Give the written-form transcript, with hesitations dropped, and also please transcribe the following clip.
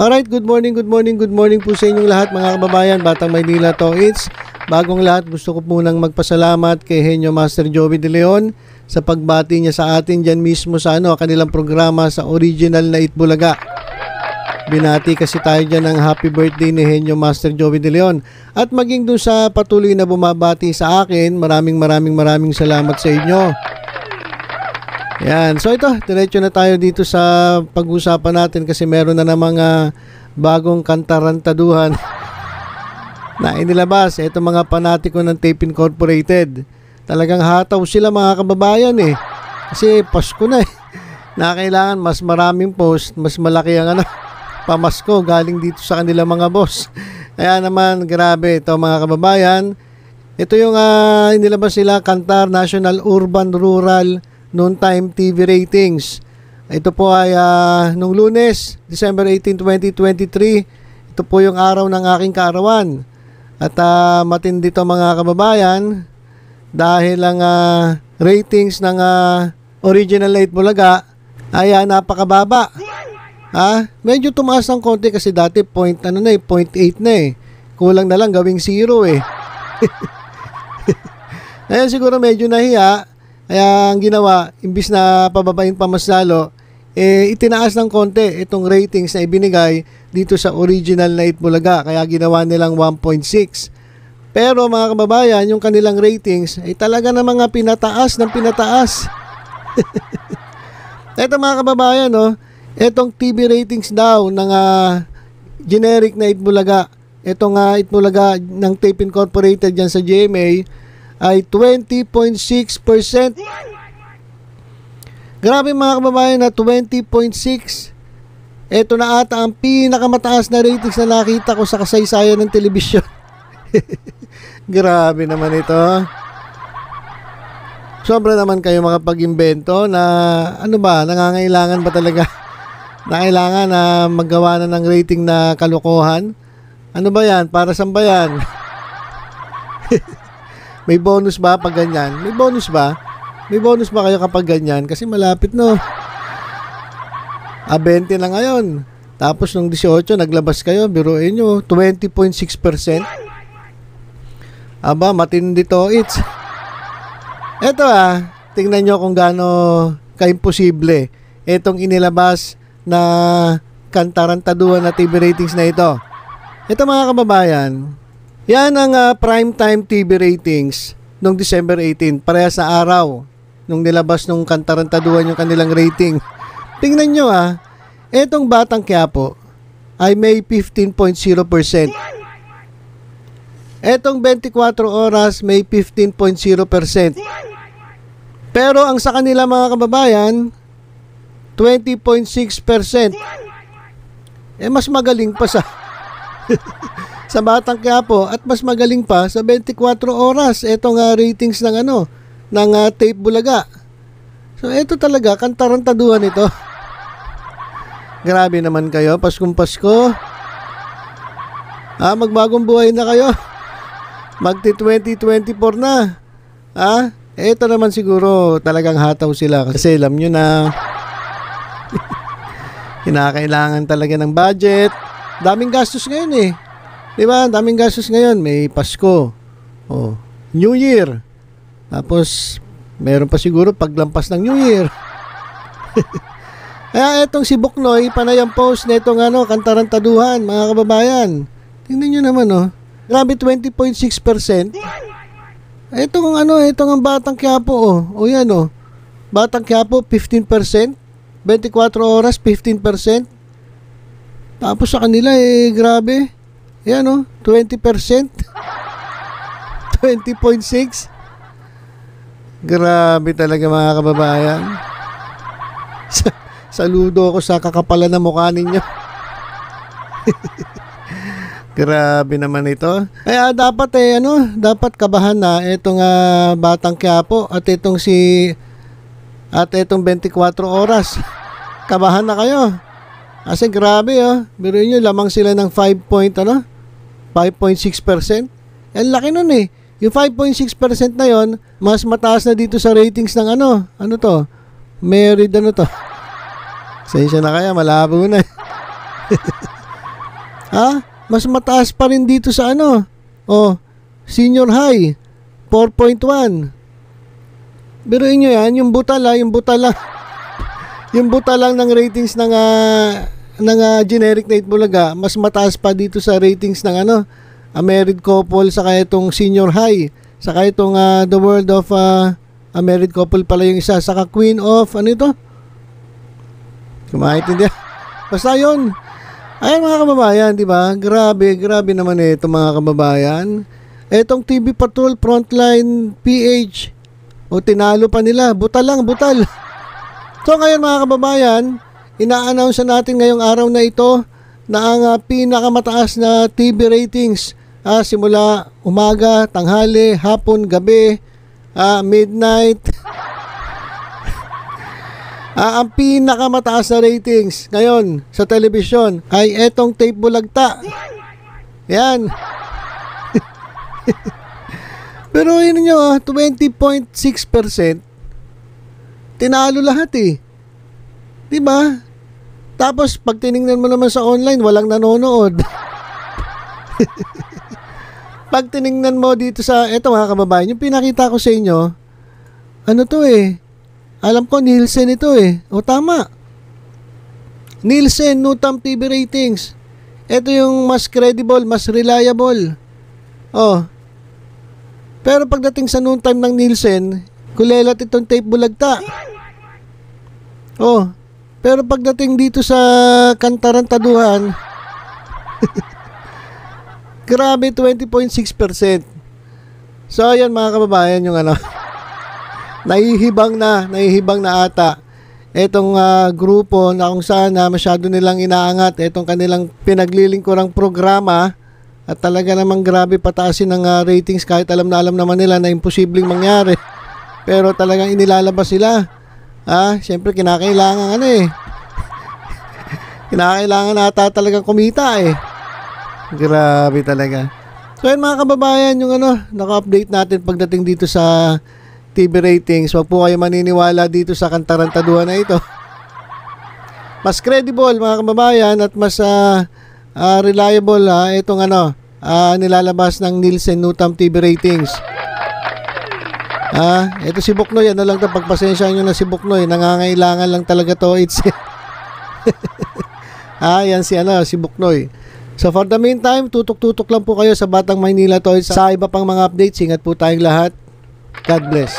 Alright, good morning po sa inyong lahat mga kababayan, Batang Maynila to it's. Bagong lahat, gusto ko munang magpasalamat kay Henyo Master Joey De Leon sa pagbati niya sa atin dyan mismo sa kanilang programa sa original na Itbulaga. Binati kasi tayo dyan ng happy birthday ni Henyo Master Joey De Leon. At maging dun sa patuloy na bumabati sa akin, maraming salamat sa inyo. Yan. So ito, diretso na tayo dito sa pag-usapan natin kasi meron na mga bagong kantarantaduhan na inilabas. Ito mga panatiko ng Tape Incorporated. Talagang hataw sila mga kababayan eh. Kasi Pasko na eh. Na kailangan mas maraming post, mas malaki ang pamasko galing dito sa kanila mga boss. Kaya naman grabe ito mga kababayan. Ito yung inilabas sila, Kantar National Urban Rural Noontime TV Ratings. Ito po ay nung Lunes, December 18, 2023. Ito po yung araw ng aking kaarawan. At matindi to mga kababayan dahil ang ratings ng original na Itbulaga ay napakababa. Medyo tumaas ng konti kasi dati 0.8 na eh. Kulang na lang gawing 0 eh. Ngayon siguro medyo nahiya. Kaya ang ginawa, imbis na pababain pa mas lalo, itinaas ng konti itong ratings na ibinigay dito sa original na Itbulaga. Kaya ginawa nilang 1.6. Pero mga kababayan, yung kanilang ratings ay talaga na mga pinataas ng pinataas. Ito mga kababayan, itong TV ratings daw ng generic na Itbulaga, itong Itbulaga ng Tape Incorporated dyan sa GMA, ay 20.6%. Grabe mga kababayan na 20.6. Ito na ata ang pinakamataas na ratings na nakita ko sa kasaysayan ng telebisyon. Grabe naman ito. Sobra naman kayo makapag-imbento na nangangailangan ba talaga na kailangan na maggawa na ng rating na kalokohan? Ano ba yan? Para saan ba yan? May bonus ba pag ganyan? May bonus ba? May bonus ba kayo kapag ganyan? Kasi malapit 20 na ngayon. Tapos nung 18 naglabas kayo, biruin nyo, 20.6%. Aba, matindi to it's. Eto tingnan nyo kung gaano kaimposible etong inilabas na kantarantaduhan na TV ratings na ito. Ito mga kababayan, yan ang primetime TV ratings noong December 18, parehas sa araw nung nilabas nung kantarantaduhan yung kanilang rating. Tingnan nyo etong Batang Quiapo ay may 15.0%. Etong 24 oras may 15.0%. Pero ang sa kanila mga kababayan, 20.6%. Mas magaling pa sa sa Batang Quiapo at mas magaling pa sa 24 oras etong ratings ng ng Tape Bulaga. So ito talaga kantarantaduhan ito. Grabe naman kayo, Paskong Pasko. Magbagong buhay na kayo. Magti 2024 na. Ito naman siguro talagang hataw sila kasi alam nyo na kinakailangan talaga ng budget. Daming gastos ngayon eh. Diba? Daming gastos ngayon. May Pasko. New Year. Tapos, meron pa siguro paglampas ng New Year. Kaya etong si Buknoy, panay ang post na itong kantarantaduhan, mga kababayan. Tingnan nyo naman, Grabe, 20.6%. Itong itong ang Batang Quiapo, yan, Batang Quiapo, 15%. 24 oras, 15%. Tapos sa kanila, grabe. Yan 20%. 20.6. Grabe talaga mga kababayan. Saludo ako sa kakapalan na mukha ninyo. Grabe naman ito. Kaya dapat dapat kabahan na itong Batang Quiapo at itong itong 24 oras. Kabahan na kayo. Kasi grabe biruin nyo, lamang sila ng 5.6%. Ang laki nun eh. Yung 5.6% na yon, mas mataas na dito sa ratings ng Married to. Sensya na kaya, malabo na. Mas mataas pa rin dito sa ano. Senior high 4.1. Biruin nyo yan, yung buta lang ng ratings ng generic na Itbulaga, mas mataas pa dito sa ratings ng a married couple, saka itong senior high, saka itong the world of a married couple pala yung isa, saka queen of kumaintindihan. Basta yun. Ayan mga kababayan, di ba? Grabe naman ito mga kababayan. Etong TV Patrol Frontline PH, tinalo pa nila, butal. So ngayon mga kababayan, ina-announce natin ngayong araw na ito na ang pinakamataas na TV ratings simula umaga, tanghali, hapon, gabi, midnight. Ang pinakamataas na ratings ngayon sa telebisyon ay etong Tape Bulagta. Yan. Pero yun nyo, 20.6%, tinalo lahat diba? Tapos pag tiningnan mo naman sa online, walang nanonood. Pag tiningnan mo dito sa, eto mga kababayan, yung pinakita ko sa inyo, alam ko Nielsen ito tama. Nielsen Nutam TV ratings. Ito yung mas credible, mas reliable. Pero pagdating sa noon time ng Nielsen, kulelat itong Tape Bulagta. Pero pagdating dito sa Kantarantaduhan, grabe 20.6%. So ayan mga kababayan, yung nahihibang na ata etong grupo na kung saan masyado nilang inaangat etong kanilang pinaglilingkurang programa. At talaga namang grabe pataasin ng ratings kahit alam naman nila na imposibleng mangyari. Pero talagang inilalabas sila. Siyempre kinakailangan kinakailangan ata talagang kumita Grabe talaga. So yun mga kababayan, yung naka-update natin pagdating dito sa TV ratings. Huwag po kayo maniniwala dito sa Kantarantaduhan na ito. Mas credible mga kababayan at mas reliable itong nilalabas ng Nielsen Nutam TV ratings. Ito si Buknoy, lang to, pagpasensyahan nyo na si Buknoy, nangangailangan lang talaga to. Yan si Buknoy. So for the meantime, tutok-tutok lang po kayo sa Batang Maynila to. Sa iba pang mga updates, ingat po tayong lahat. God bless.